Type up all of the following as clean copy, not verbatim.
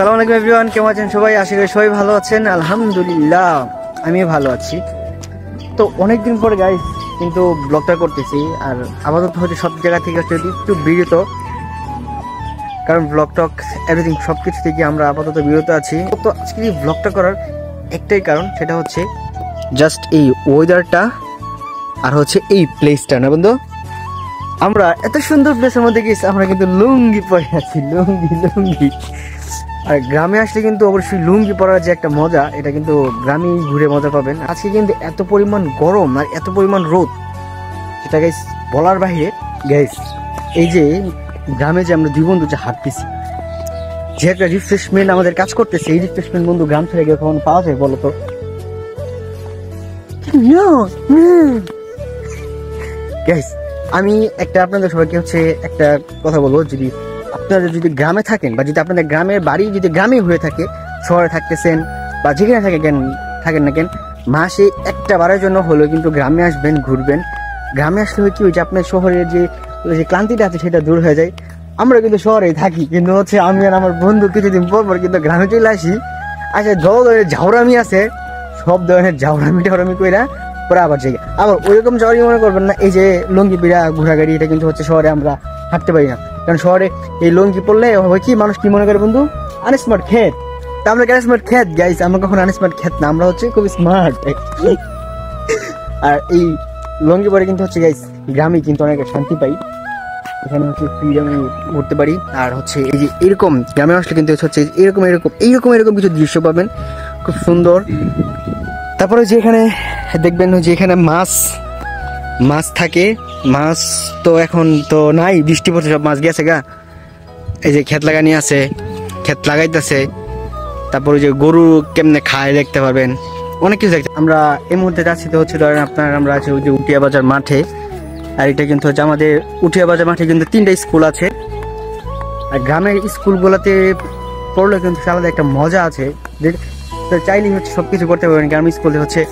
আসসালামু আলাইকুম এভরিওয়ান, কেমন আছেন সবাই? আশা করি সবাই ভালো আছেন। আলহামদুলিল্লাহ আমিও ভালো আছি। তো অনেকদিন পরে গাইস কিন্তু ব্লগটা করতেছি, আর আপাতত হচ্ছে সব জায়গা থেকে হচ্ছে একটু বিরত, কারণ ব্লগ টক এভরিথিং সব কিছু থেকে আমরা আপাতত বিরত আছি। তো আজকে এই ব্লগটা করার একটাই কারণ, সেটা হচ্ছে জাস্ট এই ওয়েদারটা আর হচ্ছে এই প্লেসটা না বন্ধু। আমরা এত সুন্দর প্লেসের মধ্যে গেছি, আমরা কিন্তু লুঙ্গি পরে আছি, লুঙ্গি। আর গ্রামে আসলে কিন্তু অবশ্যই লুঙ্গি পরার যে একটা মজা, এটা কিন্তু গ্রামেই ঘুরে মজা পাবেন। আজকে কিন্তু এত পরিমাণ গরম আর এত পরিমাণ রোদ, সেটা গাইস বলার বাইরে। গাইস এই যে গ্রামে যে আমরা দুই বন্ধু যে হাঁটতেছি, যে একটা রিফ্রেশমেন্ট আমাদের কাজ করতেছে, এই রিফ্রেশমেন্ট বন্ধু গ্রাম থেকে গিয়ে কখন পাওয়া যায় বলো তো? গাইস আমি একটা আপনাদের সবাইকে হচ্ছে একটা কথা বলবো, যদি আপনারা যদি গ্রামে থাকেন বা যদি আপনাদের গ্রামের বাড়ি যদি গ্রামে হয়ে থাকে, শহরে থাকতেছেন বা যেখানে থাকেন না কেন, মাসে একটা বারের জন্য হলেও কিন্তু গ্রামে আসবেন, ঘুরবেন। গ্রামে আসলে হয় কি, ওই যে আপনার শহরের যে ক্লান্তিটা আছে সেটা দূর হয়ে যায়। আমরা কিন্তু শহরেই থাকি, কিন্তু হচ্ছে আমি আর আমার বন্ধু কিছুদিন পর কিন্তু গ্রামে চলে আসি। আচ্ছা, যত ধরনের ঝাউরামি আছে সব ধরনের ঝাউরামি কইরা পরে আবার জায়গা আবার ওইরকম যাওয়ারই মনে করবেন না। এই যে লুঙ্গি পিড়া ঘোরাগাড়ি, এটা কিন্তু হচ্ছে শহরে আমরা হাঁটতে পারি না, কারণ শহরে এই লুঙ্গি পড়লে হয় কি, মানুষ কি মনে করে বন্ধু? আনস্মার্ট খেত। তা আমরা আনস্মার্ট খেত গাইস, আমরা কখন আনস্মার্ট খেত না, আমরা হচ্ছে খুব স্মার্ট। আর এই লুঙ্গি পরে কিন্তু হচ্ছে গাইস গ্রামে কিন্তু অনেক শান্তি পাই, এখানে হচ্ছে ফ্রিডমে ঘুরতে পারি। আর হচ্ছে এই যে এরকম গ্রামে আসলে কিন্তু হচ্ছে এরকম কিছু দৃশ্য পাবেন, খুব সুন্দর। তারপরে যে এখানে দেখবেন যে এখানে মাছ থাকে, মাছ তো এখন তো নাই, বৃষ্টি পড়ছে, সব মাছ গেছে গা। এই যে ক্ষেত লাগানি আছে, ক্ষেত লাগাইতেছে। তারপরে যে গরু কেমনে খায় দেখতে পারবেন, অনেক কিছু দেখতে। আমরা এই মুহূর্তে যাচ্ছি তো হচ্ছে ধরেন আপনার, আমরা আছি ওই যে উটিয়া বাজার মাঠে। আর এটা কিন্তু হচ্ছে আমাদের উটিয়া বাজার মাঠে কিন্তু 3টা স্কুল আছে। আর গ্রামের স্কুলগুলোতে পড়লে কিন্তু আলাদা একটা মজা আছে, যে চাইলেই হচ্ছে সবকিছু করতে পারবেন। গ্রামের স্কুলে হচ্ছে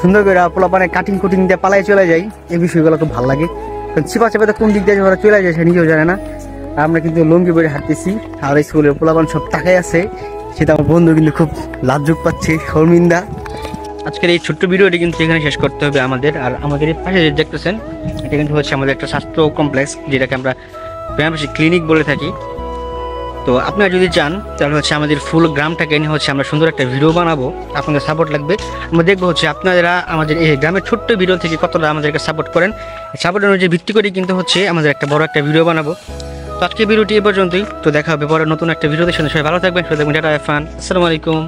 সুন্দর করে পোলাপানে কাটিং দিয়ে পালাই চলে যায়, এই বিষয়গুলো খুব ভালো লাগে। কারণ চিপা কোন দিক দিয়ে ওরা চলে যায় সে নিজেও জানে না। আমরা কিন্তু লুঙ্গি পরে হাঁটতেছি, আর স্কুলের পোলাপান সব তাকাই আছে, সেটা আমার বন্ধু কিন্তু খুব লাজ্জুক পাচ্ছে, শর্মিন্দা। আজকের এই ছোট্ট ভিডিওটি কিন্তু এখানে শেষ করতে হবে আমাদের। আর আমাদের এই পাশে যে দেখতেছেন, এটা কিন্তু হচ্ছে আমাদের একটা স্বাস্থ্য কমপ্লেক্স, যেটাকে আমরা গ্রামবাসী ক্লিনিক বলে থাকি। তো আপনারা যদি চান তাহলে হচ্ছে আমাদের ফুল গ্রামটাকে নিয়ে হচ্ছে আমরা সুন্দর একটা ভিডিও বানাবো, আপনাদের সাপোর্ট লাগবে। আমরা দেখবো হচ্ছে আপনারা আমাদের এই গ্রামের ছোট্ট ভিডিও থেকে কতটা আমাদেরকে সাপোর্ট করেন। সাপোর্ট অনুযায়ী ভিত্তি করে কিন্তু হচ্ছে আমাদের একটা বড় একটা ভিডিও বানাবো। তো আজকে ভিডিওটি এ পর্যন্তই। তো দেখা হবে পরে নতুন একটা ভিডিওতে, সবাই ভালো থাকবেন, সবাই দেখবেন। টাটা, ফান, আসসালামু আলাইকুম।